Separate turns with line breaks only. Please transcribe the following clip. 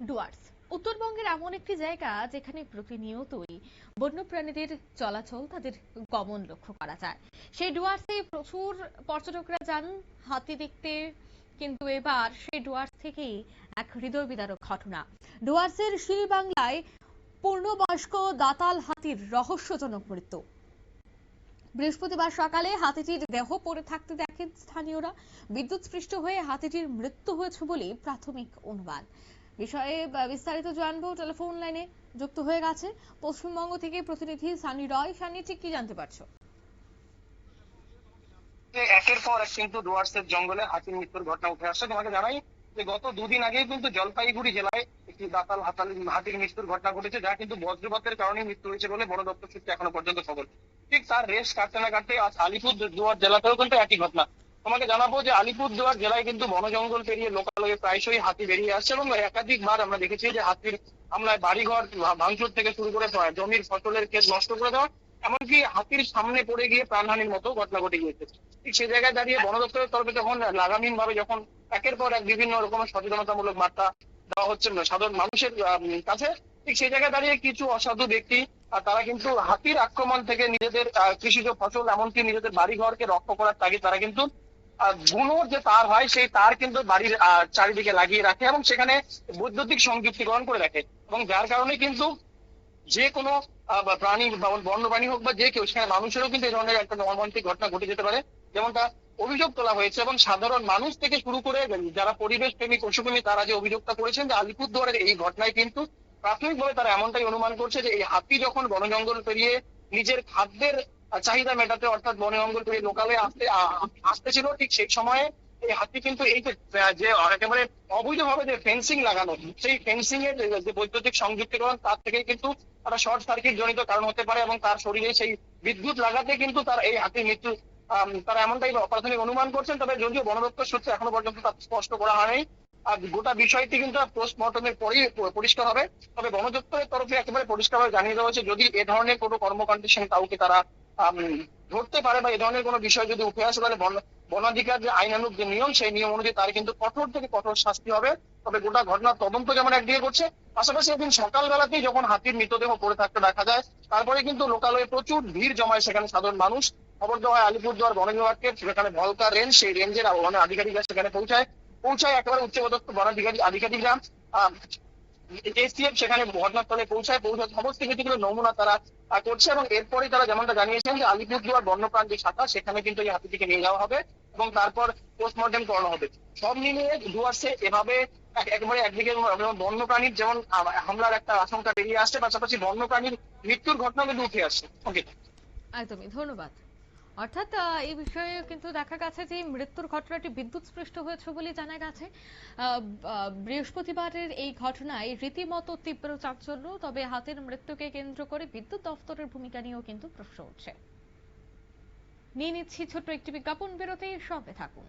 ডুয়ার্স উত্তরবঙ্গের এমন একটি জায়গা যেখানে প্রতিনিয়তই বন্যপ্রাণীদের চলাচল, তাদের গমন লক্ষ্য করা যায়। সেই ডুয়ার্সে প্রচুর পর্যটকরা যান হাতি দেখতে, কিন্তু এবার সেই ডুয়ার্স থেকেই এক হৃদয় বিদারক ঘটনা। ডুয়ার্সের শিলবাংলায় পূর্ণবয়স্ক দাতাল হাতির রহস্যজনক মৃত্যু। বৃহস্পতিবার সকালে হাতিটির দেহ পড়ে থাকতে দেখেন স্থানীয়রা। বিদ্যুৎস্পৃষ্ট হয়ে হাতিটির মৃত্যু হয়েছে বলে প্রাথমিক অনুমান। বিষয়ে বিস্তারিত জানবো, টেলিফোন লাইনে যুক্ত হয়ে গেছে পশ্চিমবঙ্গ থেকে প্রতিনিধি সানি রয়। সানি, ঠিক কি জানতে পারছো?
একের পর এক কিন্তু ডুয়ার্সের জঙ্গলে হাতির মৃত্যুর ঘটনা উঠে আসছে। তোমাকে জানাই যে গত দুদিন আগেই কিন্তু জলপাইগুড়ি জেলায় একটি দাতাল হাতির মৃত্যুর ঘটনা ঘটেছে, যা কিন্তু বজ্রপাতের কারণে মৃত্যু হয়েছে বলে বন দপ্তর সূত্রে এখনো পর্যন্ত খবর। ঠিক তার রেশ কাটতে না কাটতে আজ আলিপুরদুয়ার জেলাতেও কিন্তু একই ঘটনা। তোমাকে জানাবো যে আলিপুরদুয়ার জেলায় কিন্তু বন জঙ্গল পেরিয়ে লোকালয়ে প্রায়শই হাতি বেরিয়ে আসছে এবং একাধিকবার আমরা দেখেছি যে হাতির হামলায় বাড়িঘর ভাঙচুর থেকে শুরু করে জমির ফসলের ক্ষেত নষ্ট করে দেওয়া, এমনকি হাতির সামনে পড়ে গিয়ে প্রাণহানির মতো ঘটনা ঘটে গিয়েছে। ঠিক সেই জায়গায় দাঁড়িয়ে বন দপ্তরের তরফে যখন লাগামহীন ভাবে যখন একের পর এক বিভিন্ন রকমের সচেতনতামূলক বার্তা দেওয়া হচ্ছে সাধারণ মানুষের কাছে, ঠিক সেই জায়গায় দাঁড়িয়ে কিছু অসাধু ব্যক্তি তারা কিন্তু হাতির আক্রমণ থেকে নিজেদের কৃষিজ ফসল এমনকি নিজেদের বাড়িঘরকে রক্ষা করার তাগিদ তারা কিন্তু বুনোর যে তার হয় সেই তার কিন্তু বাড়ির চারিদিকে লাগিয়ে রাখে এবং সেখানে বৈদ্যুতিক সংযুক্তিকরণ করে রাখে, এবং যার কারণে কিন্তু যে কোনো প্রাণী বন্য প্রাণী হোক বা যে কেউ, সেখানে মানুষেরও কিন্তু এই ধরনের একটা মর্মান্তিক ঘটনা ঘটে যেতে পারে, যেমনটা অভিযোগ তোলা হয়েছে। এবং সাধারণ মানুষ থেকে শুরু করে যারা পরিবেশ প্রেমী পশুপ্রেমী তারা যে অভিযোগটা করেছেন যে আলিপুরদুয়ারের এই ঘটনায় কিন্তু প্রাথমিকভাবে তারা এমনটাই অনুমান করছে যে এই হাতি যখন বন জঙ্গল পেরিয়ে নিজের খাদ্যের চাহিদা মেটাতে অর্থাৎ বন জঙ্গল পেরিয়ে লোকালয়ে আসতেছিল, ঠিক সেই সময়ে এই হাতি কিন্তু এই যে একেবারে অবৈধভাবে যে ফেন্সিং লাগানো, সেই ফেন্সিং এর যে বৈদ্যুতিক সংযুক্তিকরণ তার থেকে কিন্তু তারা শর্ট সার্কিট জনিত কারণ হতে পারে এবং তার শরীরে সেই বিদ্যুৎ লাগাতে কিন্তু তার এই হাতির মৃত্যু তারা এমনটাই প্রাথমিক অনুমান করছেন। তবে যদিও বন দপ্তর সূত্রে এখনো পর্যন্ত তা স্পষ্ট করা হয়নি, আর গোটা বিষয়টি কিন্তু পোস্টমর্টমের পরেই পরিষ্কার হবে। তবে বন দপ্তরের তরফে একেবারে পরিষ্কারভাবে জানিয়ে দেওয়া হয়েছে যদি এ ধরনের কোনো কর্মকাণ্ডের সঙ্গে কাউকে তারা ধরতে পারে বা এ ধরনের কোনো বিষয় যদি উঠে আসে, তাহলে বনাধিকার যে আইনানুগ যে নিয়ম সেই নিয়ম অনুযায়ী তার কিন্তু কঠোর থেকে কঠোর শাস্তি হবে। তবে গোটা ঘটনার তদন্ত যেমন একদিকে করছে, পাশাপাশি একদিন সকালবেলাতেই যখন হাতির মৃতদেহ পড়ে থাকতে দেখা যায়, তারপরে কিন্তু লোকালয়ে প্রচুর ভিড় জমায় সেখানে সাধারণ মানুষ। খবর দেওয়া হয় আলিপুরদুয়ার বন বিভাগকে, সেখানে ভলকা রেঞ্জ সেই রেঞ্জের আধিকারিকরা সেখানে পৌঁছায় একেবারে উচ্চপদস্থ আধিকারিকরা এসটিএফ সেখানে ঘটনাস্থলে পৌঁছায় সমস্ত কিছুগুলো নমুনা তারা করছে এবং এরপরে তারা যেমনটা জানিয়েছেন যে আলিপুরদুয়ার বন্যপ্রাণী শাখা সেখানে কিন্তু এই হাতিটিকে নিয়ে যাওয়া হবে এবং তারপর পোস্টমর্টম করানো হবে। সব মিলিয়ে ডুয়ার্সে এভাবে একেবারে একদিকে বন্যপ্রাণীর যেমন হামলার একটা আশঙ্কা বেরিয়ে আসছে, পাশাপাশি বন্যপ্রাণীর মৃত্যুর ঘটনা কিন্তু উঠে আসছে।
একদমই, ধন্যবাদ। অর্থাৎ এই বিষয়ে কিন্তু দেখা গেছে যে মৃত্যুর ঘটনাটি বিদ্যুৎস্পৃষ্ট হয়েছে বলে জানা গেছে। বৃহস্পতিবারের এই ঘটনায় রীতিমতো তীব্র চাঞ্চল্য, তবে হাতির মৃত্যুকে কেন্দ্র করে বিদ্যুৎ দফতরের ভূমিকা নিয়েও কিন্তু প্রশ্ন উঠছে। নিয়ে নিচ্ছি ছোট্ট একটি বিজ্ঞাপন বিরতি, সঙ্গে থাকুন।